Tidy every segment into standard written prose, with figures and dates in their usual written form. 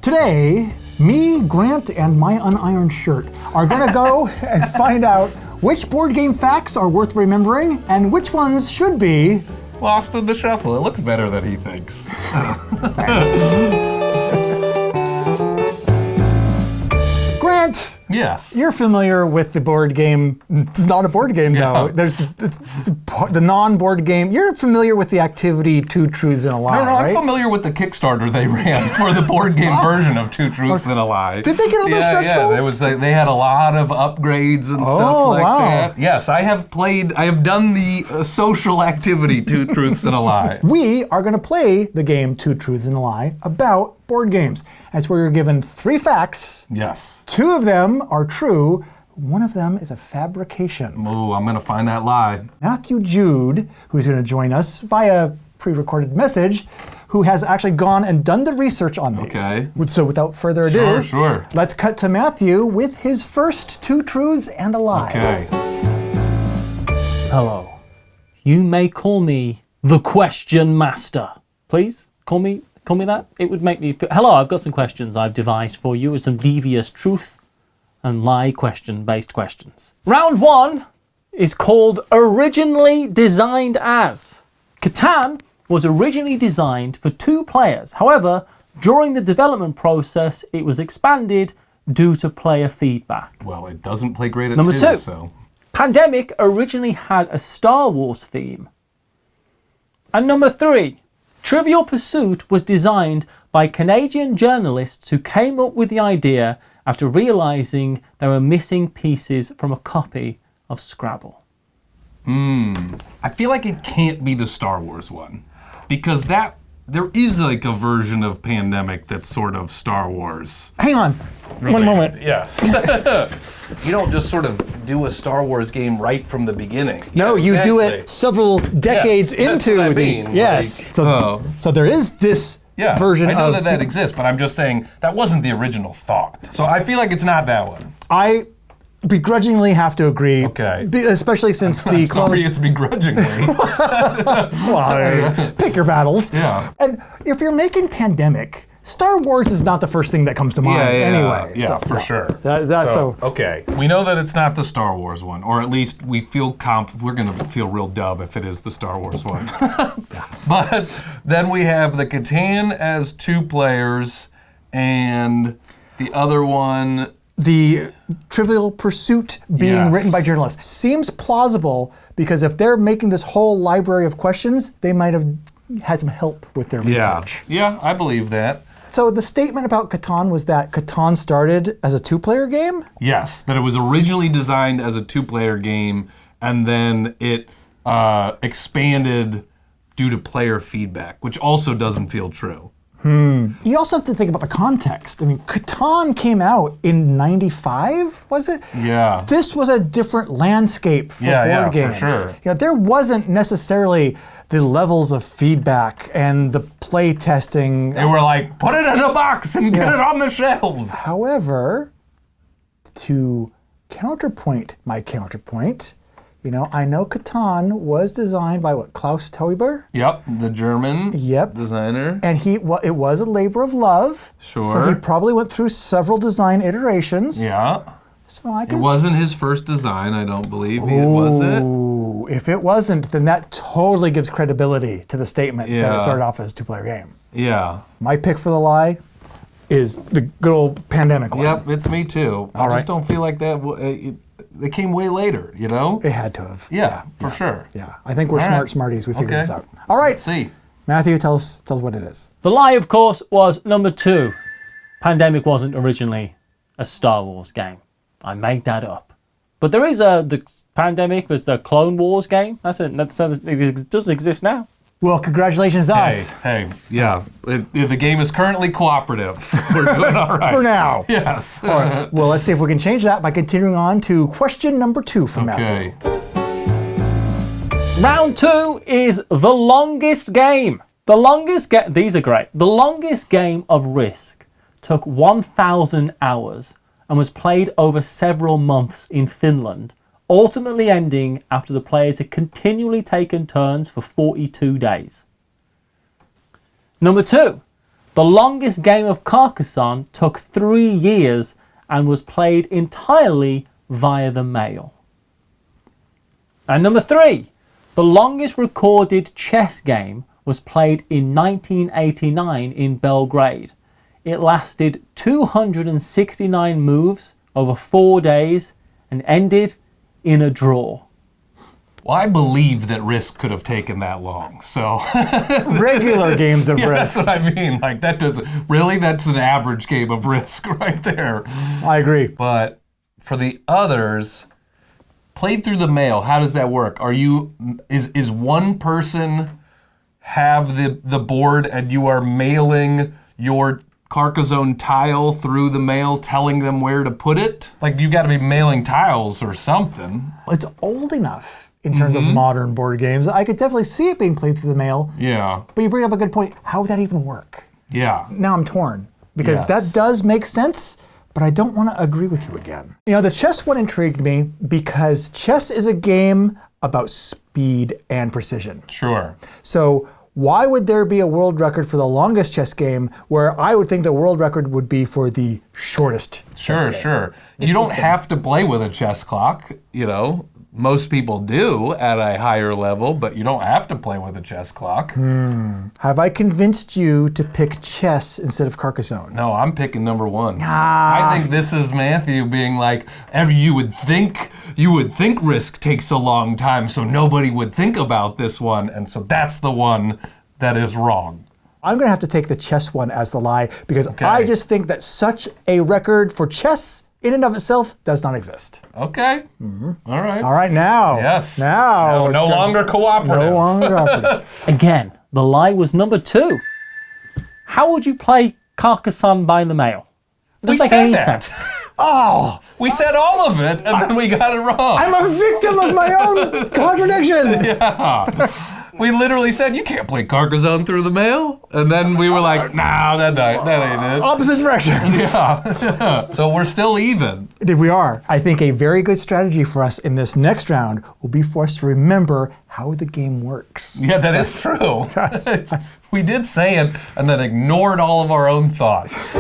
Today, me, Grant, and my unironed shirt are gonna go and find out which board game facts are worth remembering and which ones should be lost in the shuffle. It looks better than he thinks. Grant, yes. You're familiar with the board game. It's not a board game though. There's the non-board game. You're familiar with the activity Two Truths and a Lie, No, right? I'm familiar with the Kickstarter they ran for the board game version of Two Truths and a Lie. Did they get all those stretch goals? They had a lot of upgrades and stuff like that. Yes, I have done the social activity Two Truths and a Lie. We are going to play the game Two Truths and a Lie about board games. That's where you're given 3 facts. Yes. 2 of them are true. 1 of them is a fabrication. Ooh, I'm going to find that lie. Matthew Jude, who's going to join us via pre-recorded message, who has actually gone and done the research on these. Okay. So without further ado, Sure. Let's cut to Matthew with his first 2 truths and a lie. Okay. Hello. You may call me the Question Master. Please, call me that. It would make me... Hello, I've got some questions I've devised for you with some devious truth and lie question-based questions. Round 1 is called Originally Designed As. Catan was originally designed for 2 players. However, during the development process, it was expanded due to player feedback. Well, it doesn't play great at Number 2. So. Pandemic originally had a Star Wars theme. And number 3, Trivial Pursuit was designed by Canadian journalists who came up with the idea after realizing there were missing pieces from a copy of Scrabble. I feel like it can't be the Star Wars one, because there is like a version of Pandemic that's sort of Star Wars. Hang on. One moment. Yes. You don't just sort of do a Star Wars game right from the beginning. No, you do it several decades into what I the... mean. Yes. Like, so there is this version of... I know that exists, but I'm just saying that wasn't the original thought. So I feel like it's not that one. I begrudgingly have to agree. Okay. Especially since the... Sorry, it's begrudgingly. Well, pick your battles. Yeah. And if you're making Pandemic, Star Wars is not the first thing that comes to mind anyway. Yeah, so, for sure. Okay. We know that it's not the Star Wars one, or at least we feel we're going to feel real dumb if it is the Star Wars one. But then we have the Catan as 2 players, and the other one... The Trivial Pursuit being written by journalists seems plausible because if they're making this whole library of questions, they might have had some help with their research. Yeah, I believe that. So the statement about Catan was that Catan started as a 2-player game? Yes, that it was originally designed as a 2-player game, and then it expanded due to player feedback, which also doesn't feel true. You also have to think about the context. I mean, Catan came out in '95, was it? Yeah. This was a different landscape for board games. For sure. You know, there wasn't necessarily the levels of feedback and the play testing. They were like, put it in a box and get it on the shelves. However, to counterpoint my counterpoint, I know Catan was designed by Klaus Teuber? Yep, the German designer. And it was a labor of love. Sure. So he probably went through several design iterations. Yeah. So I guess... It wasn't his first design, I don't believe. Was it? Ooh, if it wasn't, then that totally gives credibility to the statement that it started off as a 2-player game. Yeah. My pick for the lie is the good old Pandemic one. Yep, it's me too. I just don't feel like that... It came way later, It had to have. Yeah, for sure. Yeah, I think we're smarties. We figured this out. All right. Let's see. Matthew, tell us what it is. The lie, of course, was number 2. Pandemic wasn't originally a Star Wars game. I made that up. But there is the Pandemic was the Clone Wars game. It doesn't exist now. Well, congratulations to us. Hey, yeah. The game is currently cooperative. We're doing all right. For now. Yes. All right. Well, let's see if we can change that by continuing on to question number 2 from Matthew. Round 2 is the longest game. These are great. The longest game of Risk took 1,000 hours and was played over several months in Finland, ultimately ending after the players had continually taken turns for 42 days. Number 2, The longest game of Carcassonne took 3 years and was played entirely via the mail. And number 3, the longest recorded chess game was played in 1989 in Belgrade. It lasted 269 moves over 4 days and ended in a draw. Well, I believe that Risk could have taken that long, so... Regular games of Risk. That's what I mean. Like, that doesn't... Really, that's an average game of Risk right there. I agree. But for the others, played through the mail, how does that work? Is one person have the board and you are mailing your Carcassonne tile through the mail, telling them where to put it? Like, you got to be mailing tiles or something. It's old enough in terms of modern board games. I could definitely see it being played through the mail. Yeah. But you bring up a good point. How would that even work? Yeah. Now I'm torn because that does make sense, but I don't want to agree with you again. You know, the chess one intrigued me because chess is a game about speed and precision. Sure. So why would there be a world record for the longest chess game where I would think the world record would be for the shortest chess game? Sure. You don't have to play with a chess clock, you know. Most people do at a higher level, but you don't have to play with a chess clock. Have I convinced you to pick chess instead of Carcassonne? No, I'm picking number 1. I think this is Matthew being like, you would think Risk takes a long time, so nobody would think about this one, and so that's the one that is wrong. I'm going to have to take the chess one as the lie because I just think that such a record for chess in and of itself does not exist. Okay. All right. All right, now. Yes. Now. No longer cooperative. No longer cooperative. Again, the lie was number 2. How would you play Carcassonne by the mail? It doesn't make any sense. Oh! We said all of it, and then we got it wrong. I'm a victim of my own contradiction! Yeah. We literally said, you can't play Carcassonne through the mail. And then we were like, nah, that ain't it. Opposite directions. Yeah. So we're still even. We are. I think a very good strategy for us in this next round will be for us to remember how the game works. Yeah, that is true. We did say it and then ignored all of our own thoughts.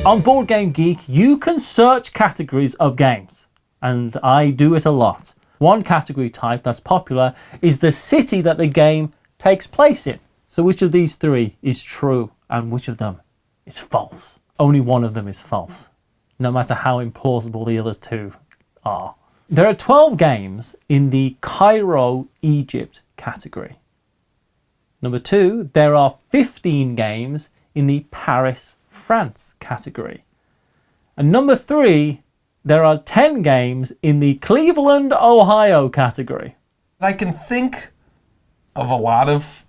On Board Game Geek, you can search categories of games, and I do it a lot. One category type that's popular is the city that the game takes place in. So which of these 3 is true and which of them is false? Only one of them is false, no matter how implausible the other 2 are. There are 12 games in the Cairo, Egypt category. Number 2, there are 15 games in the Paris, France category. And number 3, there are 10 games in the Cleveland, Ohio category. I can think of a lot of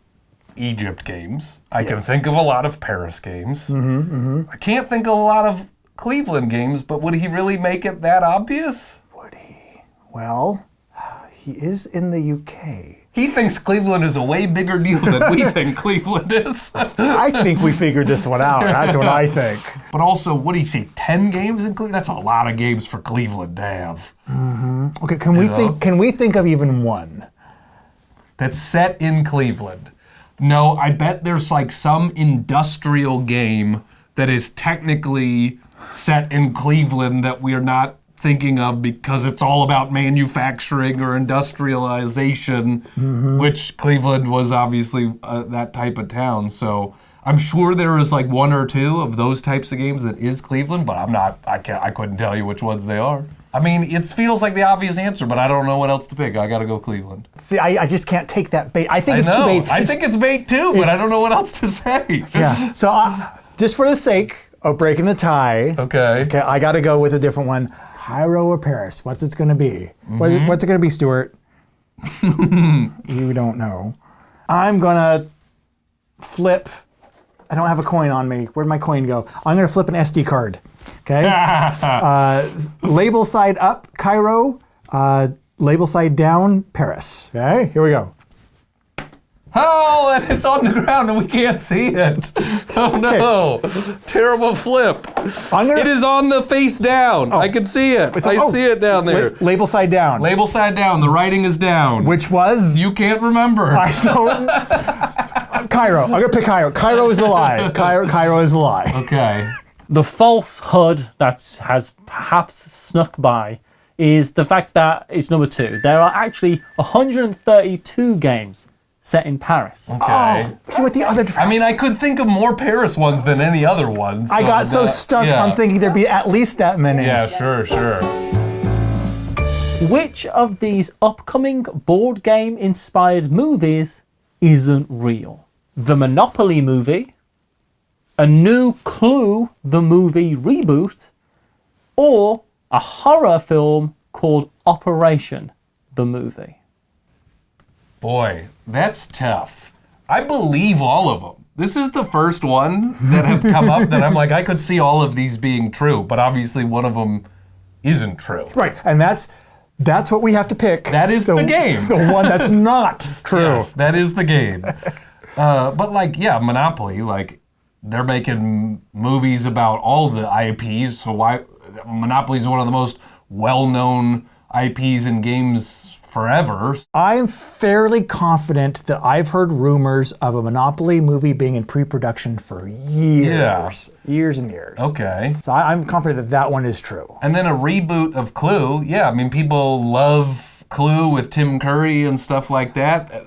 Egypt games. I can think of a lot of Paris games. I can't think of a lot of Cleveland games, but would he really make it that obvious? Would he? Well, he is in the UK. He thinks Cleveland is a way bigger deal than we think Cleveland is. I think we figured this one out. That's what I think. But also, what do you say, 10 games in Cleveland? That's a lot of games for Cleveland to have. Okay, can we think of even one? That's set in Cleveland. No, I bet there's like some industrial game that is technically set in Cleveland that we are not thinking of because it's all about manufacturing or industrialization, which Cleveland was obviously that type of town. So I'm sure there is like 1 or 2 of those types of games that is Cleveland, but I couldn't tell you which ones they are. I mean, it feels like the obvious answer, but I don't know what else to pick. I gotta go Cleveland. See, I just can't take that bait. I think it's too bait. I think it's bait too, but I don't know what else to say. Yeah. So just for the sake of breaking the tie, Okay, I gotta go with a different one. Cairo or Paris? What's it gonna be? What's it gonna be, Stuart? You don't know. I'm gonna flip. I don't have a coin on me. Where'd my coin go? I'm gonna flip an SD card. Okay. Label side up, Cairo. Label side down, Paris. Okay. Here we go. Oh, and it's on the ground and we can't see it. Oh no. Terrible flip. It is on the face down. I can see it. I see it down there. Label side down. Label side down. The writing is down. Which was? You can't remember. I don't. Cairo. I'm going to pick Cairo. Cairo is the lie. Cairo is the lie. Okay. The falsehood that has perhaps snuck by is the fact that it's number 2. There are actually 132 games set in Paris. Okay. You went the other direction. I mean, I could think of more Paris ones than any other ones. I got so stuck on thinking there'd be at least that many. Yeah, sure. Which of these upcoming board game inspired movies isn't real? The Monopoly movie, a new Clue the movie reboot, or a horror film called Operation the movie? Boy, that's tough. I believe all of them. This is the first one that have come up that I'm like, I could see all of these being true, but obviously one of them isn't true. Right, and that's what we have to pick. That is the game. The one that's not true. Yes, that is the game. But like, yeah, Monopoly, like they're making movies about all the IPs, so why Monopoly is one of the most well-known IPs in games forever. I'm fairly confident that I've heard rumors of a Monopoly movie being in pre-production for years. Years and years. Okay. So I'm confident that one is true. And then a reboot of Clue. Yeah, I mean, people love Clue with Tim Curry and stuff like that.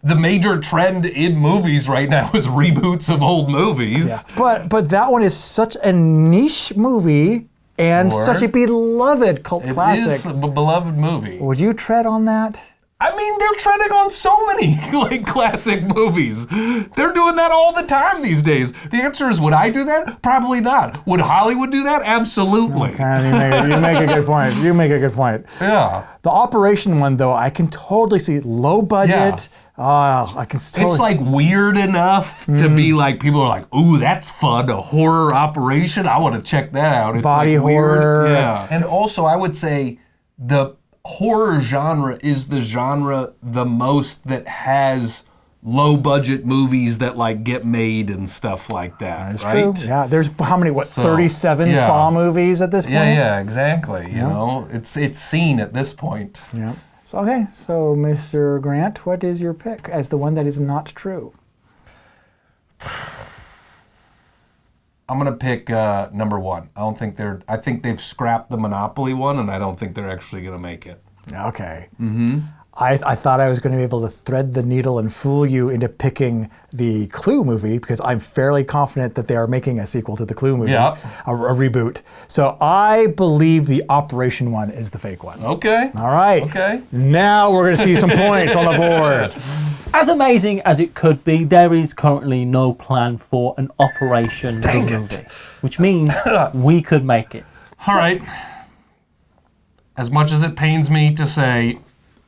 The major trend in movies right now is reboots of old movies. Yeah. But that one is such a niche movie and such a beloved cult classic. It is a beloved movie. Would you tread on that? I mean, they're treading on so many like classic movies. They're doing that all the time these days. The answer is, would I do that? Probably not. Would Hollywood do that? Absolutely. Okay, you make a good point. You make a good point. Yeah. The Operation one, though, I can totally see low budget. Yeah. I can totally. It's like weird enough to be like, people are like, ooh, that's fun, a horror operation. I want to check that out. It's body like horror. Weird. Yeah. And also, I would say the horror genre is the genre the most that has low budget movies that like get made and stuff like that. That's right? true. Yeah, there's how many, 37 yeah. Saw movies at this point? Yeah, exactly. You know, it's seen at this point. Yeah. So, okay, so Mr. Grant, what is your pick as the one that is not true? I'm gonna pick number 1. I think they've scrapped the Monopoly one, and I don't think they're actually gonna make it. Okay. Mm-hmm. I thought I was going to be able to thread the needle and fool you into picking the Clue movie because I'm fairly confident that they are making a sequel to the Clue movie, Yeah. a reboot. So I believe the Operation one is the fake one. Okay. All right. Okay. Now we're going to see some points on the board. As amazing as it could be, there is currently no plan for an Operation the movie, which means we could make it. All right. As much as it pains me to say,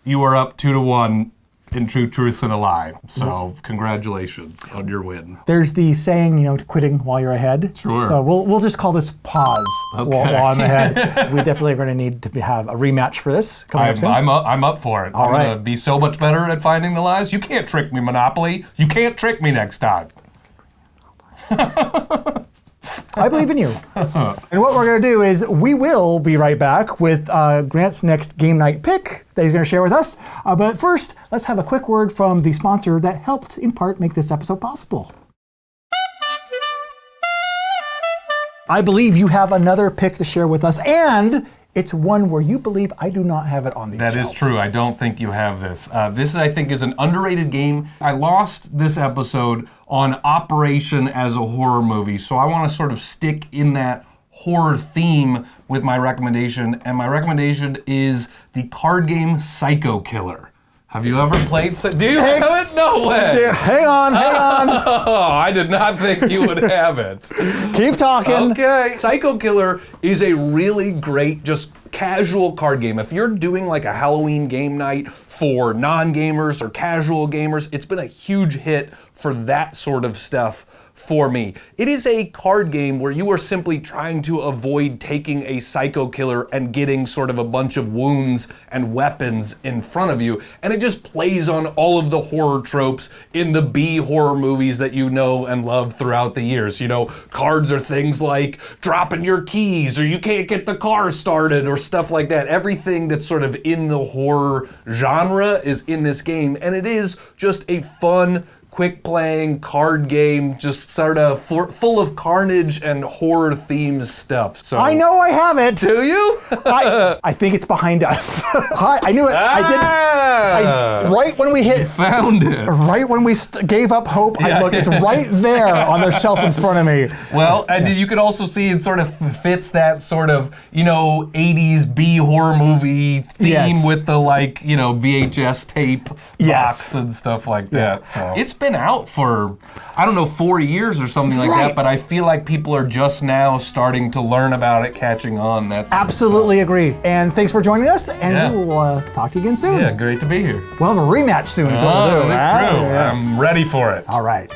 you are up 2-1 in True Truth and a Lie. So congratulations on your win. There's the saying, quitting while you're ahead. Sure. So we'll just call this pause while I'm ahead. So we definitely are going to need to have a rematch for this coming up soon. I'm up for it. I'm going to be so much better at finding the lies. You can't trick me, Monopoly. You can't trick me next time. I believe in you. And what we're going to do is we will be right back with Grant's next game night pick that he's going to share with us. But first, let's have a quick word from the sponsor that helped, in part, make this episode possible. I believe you have another pick to share with us, and it's one where you believe I do not have it on these That shelves. is true. I don't think you have this. This, I think, is an underrated game. I lost this episode on Operation as a horror movie, so I want to sort of stick in that horror theme with my recommendation, and my recommendation is the card game Psycho Killer. Have you ever played? Do you have it? No way. Yeah, hang on. Oh, I did not think you would have it. Keep talking. Okay. Psycho Killer is a really great, just casual card game. If you're doing like a Halloween game night for non-gamers or casual gamers, it's been a huge hit for that sort of stuff for me. It is a card game where you are simply trying to avoid taking a psycho killer and getting sort of a bunch of wounds and weapons in front of you. And it just plays on all of the horror tropes in the B horror movies that you know and love throughout the years. You know, cards are things like dropping your keys or you can't get the car started or stuff like that. Everything that's sort of in the horror genre is in this game. And it is just a fun, quick playing card game, just sort of full of carnage and horror themed stuff. So I know I have it. Do you? I think it's behind us. I knew it. Right when we hit, Found it. right when we gave up hope, I look. It's right there on the shelf in front of me. Well, and you could also see it sort of fits that sort of, 80s B horror movie theme with the VHS tape box and stuff like that. So it's been out for, I don't know, 4 years or something like that, but I feel like people are just now starting to learn about it, catching on. That's absolutely agree. And thanks for joining us, and we will talk to you again soon. Yeah, great to be here. We'll have a rematch soon. That's true. I'm ready for it. All right.